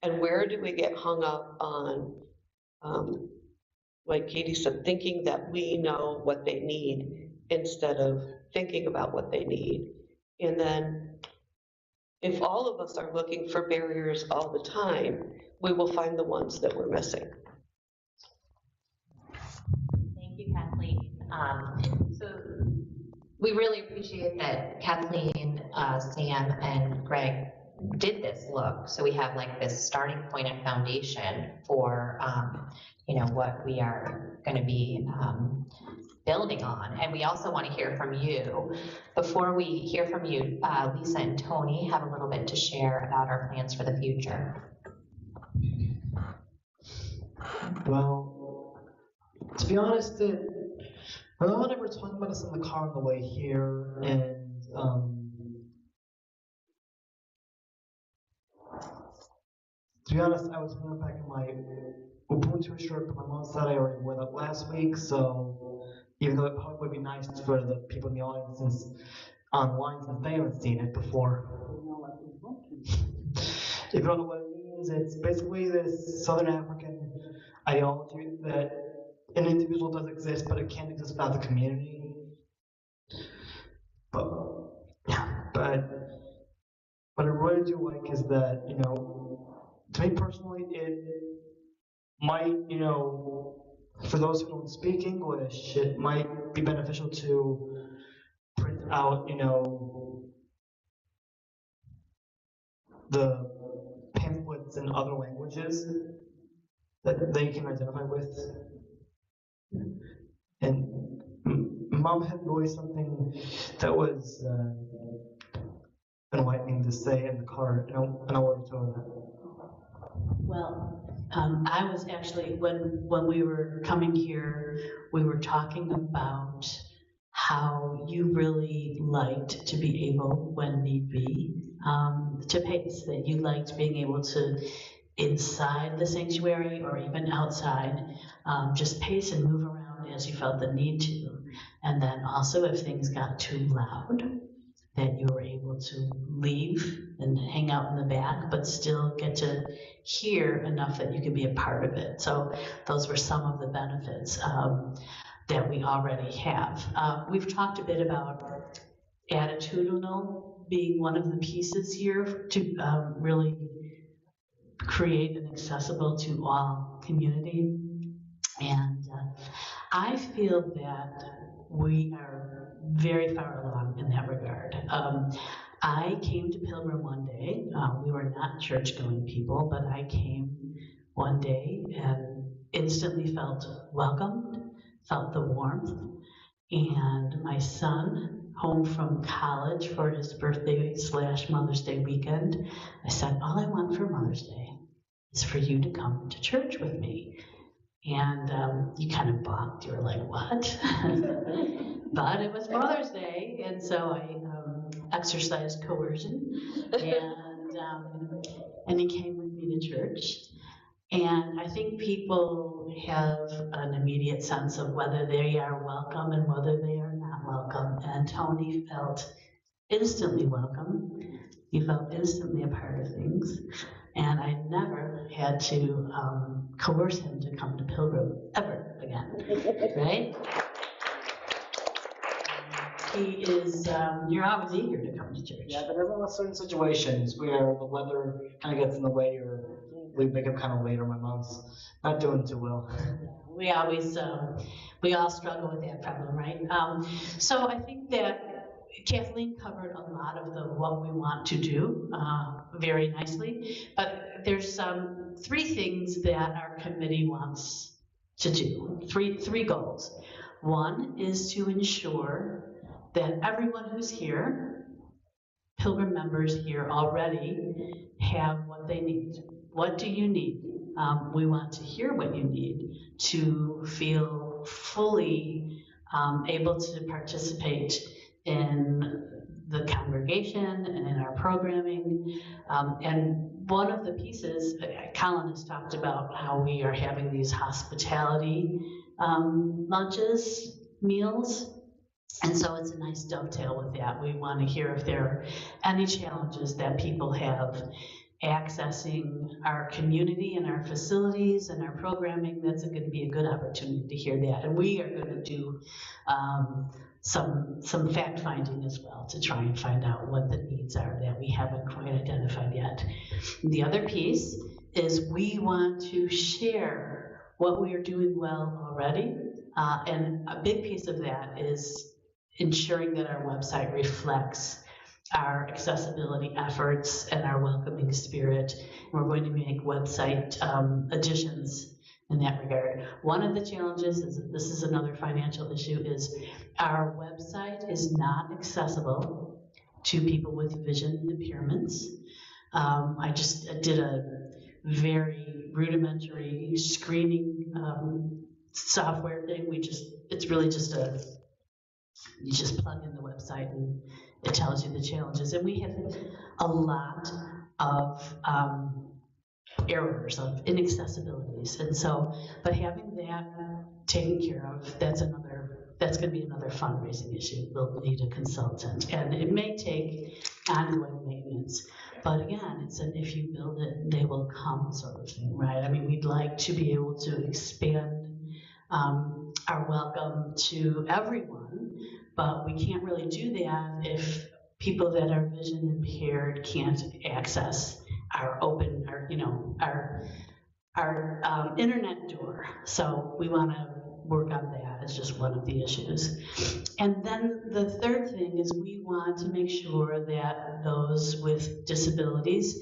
And where do we get hung up on, like Katie said, thinking that we know what they need instead of thinking about what they need? And then if all of us are looking for barriers all the time, we will find the ones that we're missing. Thank you, Kathleen. So we really appreciate that Kathleen, Sam, and Greg did this look. So we have like this starting point and foundation for, what we are going to be building on. And we also want to hear from you. Before we hear from you, Lisa and Tony have a little bit to share about our plans for the future. Well, to be honest, my mom and I were talking about this in the car on the way here, and to be honest, I was wearing back in my Ubuntu shirt, but my mom said I already wore that last week, so even though it probably would be nice for the people in the audience since they haven't seen it before. If you don't know what it means, it's basically this Southern African ideology that an individual does exist, but it can't exist without the community. But what I really do like is that, to me personally, it might, for those who don't speak English, it might be beneficial to print out, the pamphlets in other languages that they can identify with. And Mom had voiced something that was enlightening to say in the car, and I want to tell that. Well, I was actually, when we were coming here, we were talking about how you really liked to be able, when need be, to pace, that you liked being able to, inside the sanctuary or even outside, just pace and move around as you felt the need to. And then also if things got too loud, that you were able to leave and hang out in the back, but still get to hear enough that you could be a part of it. So those were some of the benefits that we already have. We've talked a bit about attitudinal being one of the pieces here to really create an accessible to all community. And I feel that we are very far along in that regard. I came to Pilgrim one day. We were not church-going people, but I came one day and instantly felt welcomed, felt the warmth. And my son, home from college for his birthday / Mother's Day weekend, I said, all I want for Mother's Day is for you to come to church with me. And you kind of balked. You were like, what? But it was Mother's Day, and so I exercised coercion, and he came with me to church. And I think people have an immediate sense of whether they are welcome and whether they are not welcome. And Tony felt instantly welcome. He felt instantly a part of things. And I never had to coerce him to come to Pilgrim ever again, right? He is, you're always eager to come to church. Yeah, but there are certain situations where the weather kind of gets in the way, or we wake up kind of later. My mom's not doing too well. We always, we all struggle with that problem, right? So I think that Kathleen covered a lot of what we want to do very nicely, but there's 3 things that our committee wants to do, three goals. One is to ensure that everyone who's here, Pilgrim members here already, have what they need. What do you need? We want to hear what you need to feel fully able to participate in the congregation and in our programming. And one of the pieces, Colin has talked about how we are having these hospitality lunches, meals. And so it's a nice dovetail with that. We want to hear if there are any challenges that people have. accessing our community and our facilities and our programming, that's going to be a good opportunity to hear that. And we are going to do some fact finding as well to try and find out what the needs are that we haven't quite identified yet. The other piece is we want to share what we are doing well already. And a big piece of that is ensuring that our website reflects our accessibility efforts and our welcoming spirit. We're going to make website additions in that regard. One of the challenges is, this is another financial issue, is our website is not accessible to people with vision impairments. I did a very rudimentary screening software thing. It's really just you just plug in the website and it tells you the challenges. And we have a lot of errors, of inaccessibilities. And so, but having that taken care of, that's going to be another fundraising issue. We'll need a consultant. And it may take ongoing maintenance. But again, it's an if you build it, they will come sort of thing, right? I mean, we'd like to be able to expand our welcome to everyone, but we can't really do that if people that are vision impaired can't access our internet door. So we want to work on that as just one of the issues. And then the third thing is we want to make sure that those with disabilities,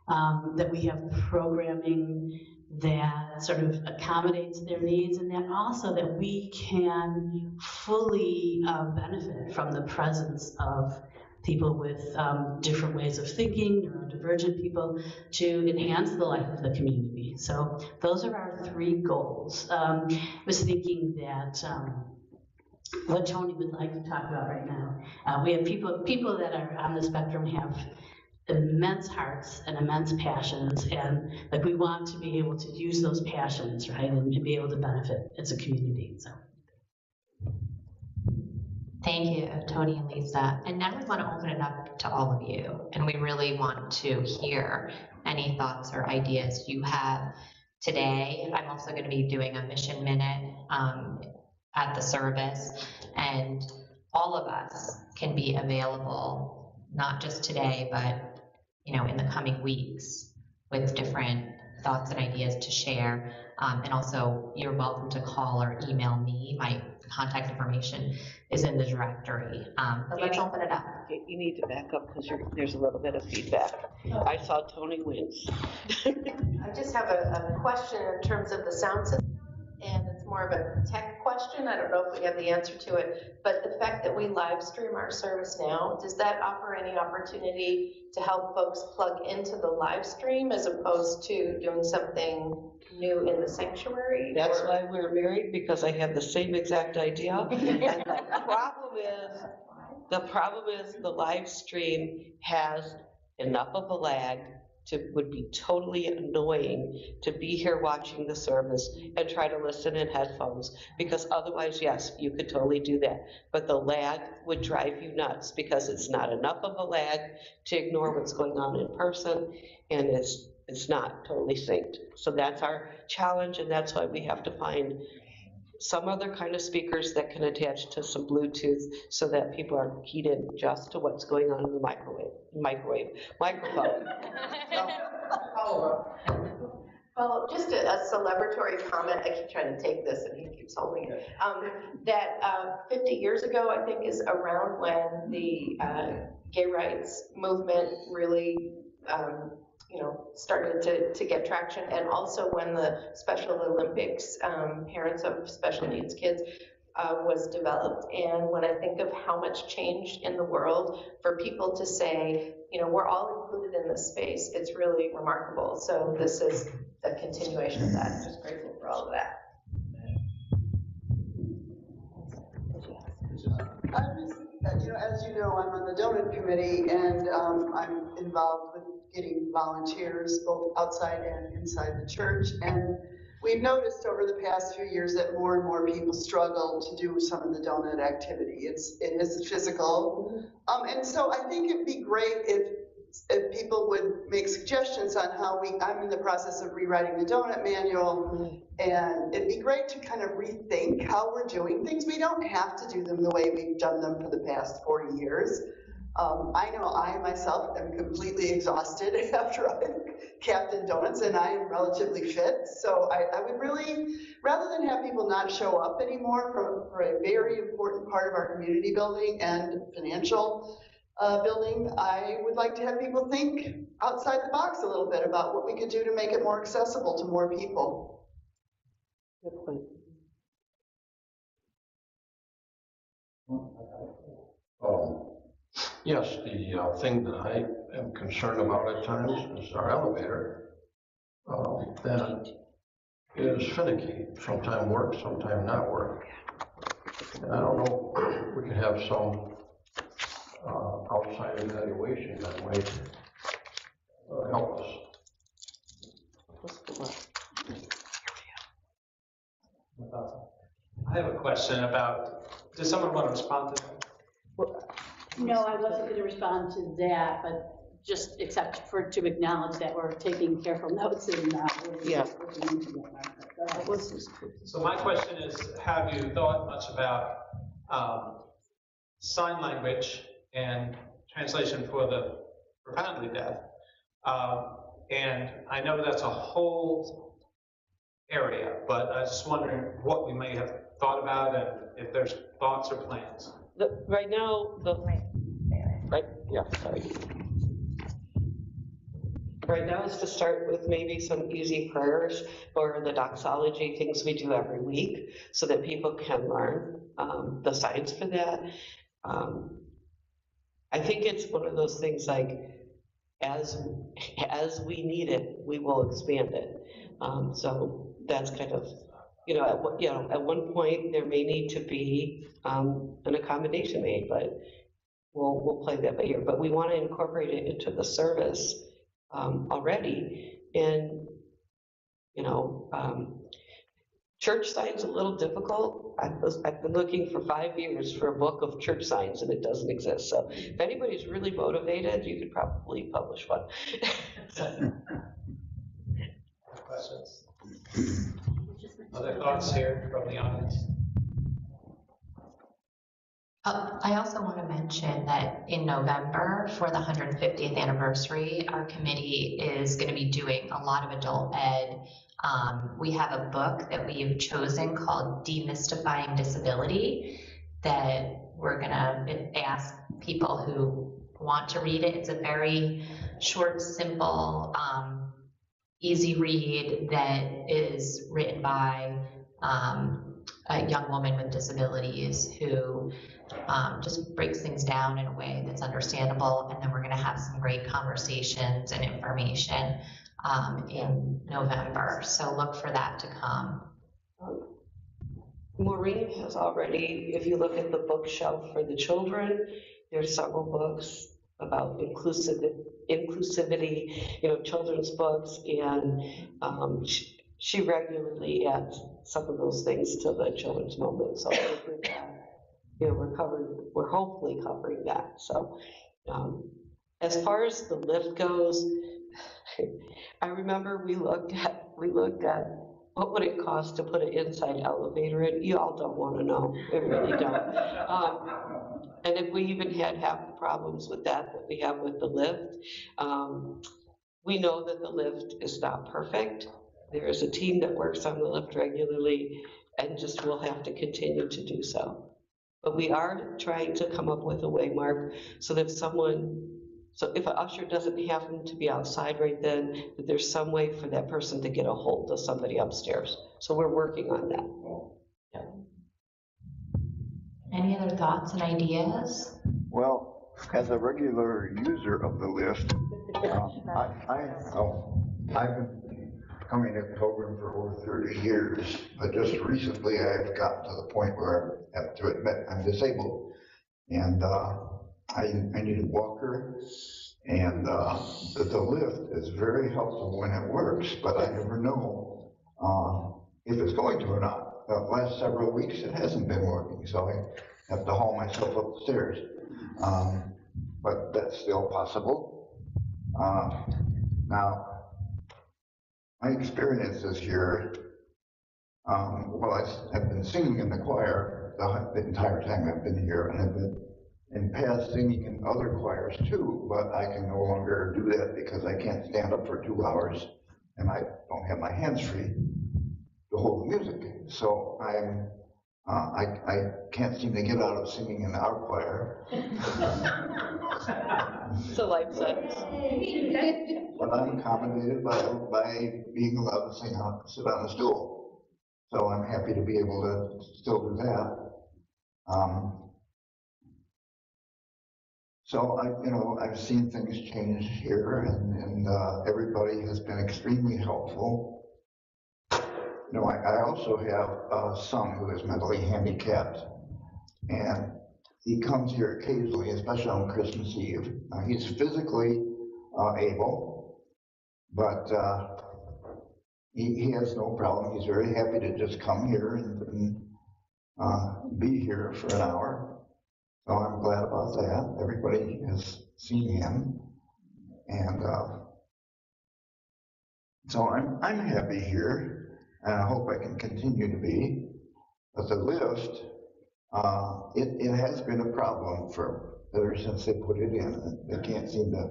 that we have programming that sort of accommodates their needs, and that also that we can fully benefit from the presence of people with different ways of thinking, neurodivergent people, to enhance the life of the community. So those are our three goals. I was thinking that what Tony would like to talk about right now. We have people that are on the spectrum have immense hearts and immense passions, and like we want to be able to use those passions, right, and to be able to benefit as a community. So thank you, Tony and Lisa. And now we want to open it up to all of you, and we really want to hear any thoughts or ideas you have today. I'm also going to be doing a mission minute at the service, and all of us can be available, not just today, but in the coming weeks, with different thoughts and ideas to share. And also, you're welcome to call or email me. My contact information is in the directory. But let's open it up. You need to back up because there's a little bit of feedback. I saw Tony wince. I just have a question in terms of the sound system, and it's more of a tech question. I don't know if we have the answer to it, but the fact that we live stream our service now, does that offer any opportunity to help folks plug into the live stream as opposed to doing something new in the sanctuary? That's why we're married, because I had the same exact idea. And the problem is the live stream has enough of a lag would be totally annoying to be here watching the service and try to listen in headphones, because otherwise, yes, you could totally do that. But the lag would drive you nuts because it's not enough of a lag to ignore what's going on in person, and it's not totally synced. So that's our challenge, and that's why we have to find some other kind of speakers that can attach to some Bluetooth so that people are keyed in just to what's going on in the microphone. Well, just a celebratory comment. I keep trying to take this and he keeps holding it. That 50 years ago, I think, is around when the gay rights movement really started to get traction, and also when the Special Olympics, parents of special needs kids, was developed. And when I think of how much changed in the world for people to say, we're all included in this space, it's really remarkable. So this is a continuation of that. I'm just grateful for all of that. As you know, I'm on the donut committee, and I'm involved with getting volunteers both outside and inside the church. And we've noticed over the past few years that more and more people struggle to do some of the donut activity. It is physical. And so I think it'd be great if if people would make suggestions on how I'm in the process of rewriting the donut manual, and it'd be great to kind of rethink how we're doing things. We don't have to do them the way we've done them for the past 40 years. I know I myself am completely exhausted after I've captained donuts, and I am relatively fit. So I would really, rather than have people not show up anymore for a very important part of our community building and financial building, I would like to have people think outside the box a little bit about what we could do to make it more accessible to more people. Good point. Yes, the thing that I am concerned about at times is our elevator. That is finicky. Sometime work, sometime not work. And I don't know if we could have some outside evaluation that might help us. I have a question about, does someone want to respond to that? No, I wasn't going to respond to that, but just except for to acknowledge that we're taking careful notes and Yeah. So my question is, have you thought much about sign language and translation for the profoundly deaf? And I know that's a whole area, but I was just wondering what we may have thought about and if there's thoughts or plans. Right now, Right now is to start with maybe some easy prayers or the doxology, things we do every week, so that people can learn the signs for that. I think it's one of those things like, as we need it, we will expand it. So that's kind of, at one point there may need to be an accommodation made, but we'll play that by ear. But we want to incorporate it into the service already. And, church signs a little difficult. I've been looking for 5 years for a book of church signs, and it doesn't exist. So if anybody's really motivated, you could probably publish one. Questions? Other thoughts here from the audience? I also want to mention that in November, for the 150th anniversary, our committee is going to be doing a lot of adult ed. We have a book that we've chosen called Demystifying Disability that we're going to ask people who want to read it. It's a very short, simple, easy read that is written by a young woman with disabilities who just breaks things down in a way that's understandable. And then we're going to have some great conversations and information in November. So look for that to come. Maureen has already, if you look at the bookshelf for the children, there's several books about inclusivity, children's books, and she regularly adds some of those things to the children's moment. So I think that, we're hopefully covering that. So as far as the lift goes, I remember we looked at what would it cost to put an inside elevator in. You all don't want to know, we really don't. And if we even had half the problems with that we have with the lift, we know that the lift is not perfect. There is a team that works on the lift regularly, and just will have to continue to do so. But we are trying to come up with a way, Mark, so that if an usher doesn't happen to be outside right then, that there's some way for that person to get a hold of somebody upstairs. So we're working on that. Yeah. Any other thoughts and ideas? Well, as a regular user of the lift, I've been coming to Pilgrim for over 30 years, but just recently I've gotten to the point where I have to admit I'm disabled, and I need a walker, and the lift is very helpful when it works, but I never know if it's going to or not. The last several weeks it hasn't been working, so I have to haul myself upstairs. But that's still possible. Now, my experience this year, I've been singing in the choir the entire time I've been here, and I've been in past singing in other choirs too, but I can no longer do that because I can't stand up for 2 hours and I don't have my hands free to hold the music. So I can't seem to get out of singing in our choir. It's a life sentence. But I'm accommodated by being allowed to sit on a stool. So I'm happy to be able to still do that. So I've seen things change here, and everybody has been extremely helpful. I also have a son who is mentally handicapped, and he comes here occasionally, especially on Christmas Eve. He's physically able, but he has no problem. He's very happy to just come here and be here for an hour. So I'm glad about that. Everybody has seen him, and so I'm happy here, and I hope I can continue to be. But the lift, it has been a problem ever since they put it in. They can't seem to.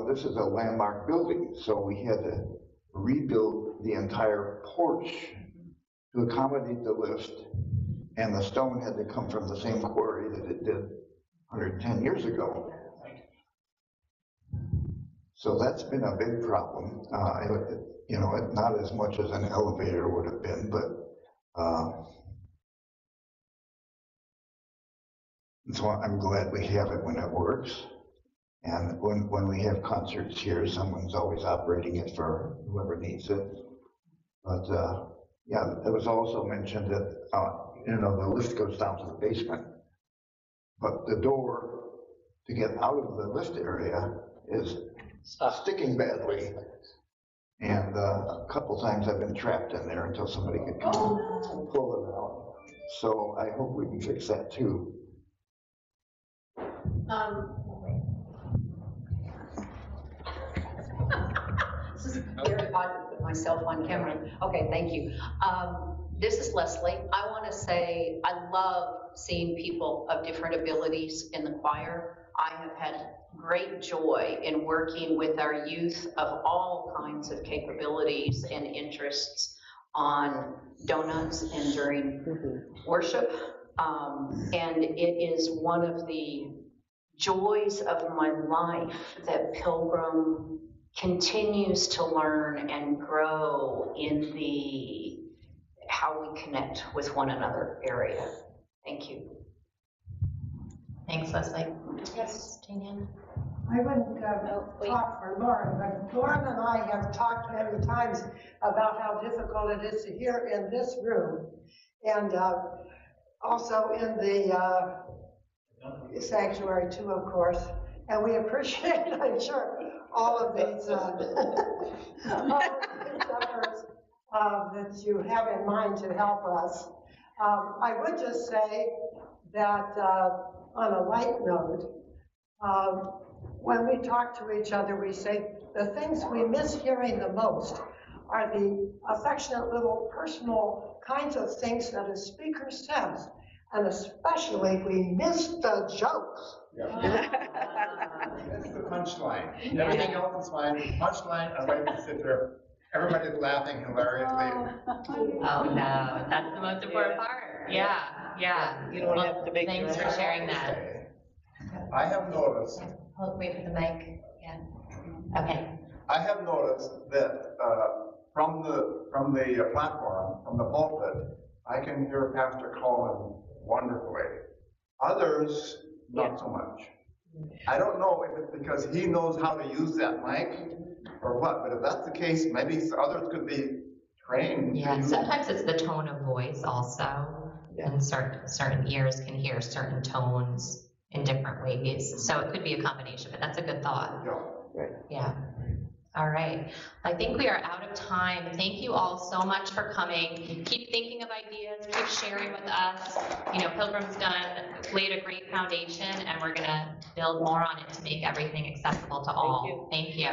This is a landmark building, so we had to rebuild the entire porch to accommodate the lift. And the stone had to come from the same quarry that it did 110 years ago. So that's been a big problem. Not as much as an elevator would have been, but so I'm glad we have it when it works. And when we have concerts here, someone's always operating it for whoever needs it. But yeah, it was also mentioned that the lift goes down to the basement, but the door to get out of the lift area is sticking badly. And a couple times I've been trapped in there until somebody could come and pull it out. So I hope we can fix that too. This is very odd to put myself on camera. Okay, thank you. This is Leslie. I want to say I love seeing people of different abilities in the choir. I have had great joy in working with our youth of all kinds of capabilities and interests on donuts and during worship. And it is one of the joys of my life that Pilgrim continues to learn and grow in the how we connect with one another area. Thank you. Thanks, Leslie. Yes, Jane. I wouldn't talk for Lauren, but Lauren and I have talked many times about how difficult it is to hear in this room, and also in the sanctuary too, of course. And we appreciate, I'm sure, all of these efforts that you have in mind to help us. I would just say that on a light note, when we talk to each other, we say the things we miss hearing the most are the affectionate little personal kinds of things that a speaker says, and especially we miss the jokes. Yeah. That's the punchline. Everything else is fine. Punchline, I like to sit there. Everybody's laughing hilariously. Oh no, that's the most important part. Yeah. You don't have to make thanks for sharing that. I have noticed. Wait for the mic. Yeah. Okay. I have noticed that from the platform, from the pulpit, I can hear Pastor Colin wonderfully. Others, not so much. I don't know if it's because he knows how to use that mic or what, but if that's the case, maybe others could be trained. Yeah, sometimes it's the tone of voice also, and certain ears can hear certain tones in different ways. So it could be a combination, but that's a good thought. Yeah. Right. Yeah. All right. I think we are out of time. Thank you all so much for coming. Keep thinking of ideas, keep sharing with us. You know, Pilgrim's laid a great foundation, and we're gonna build more on it to make everything accessible to all. Thank you.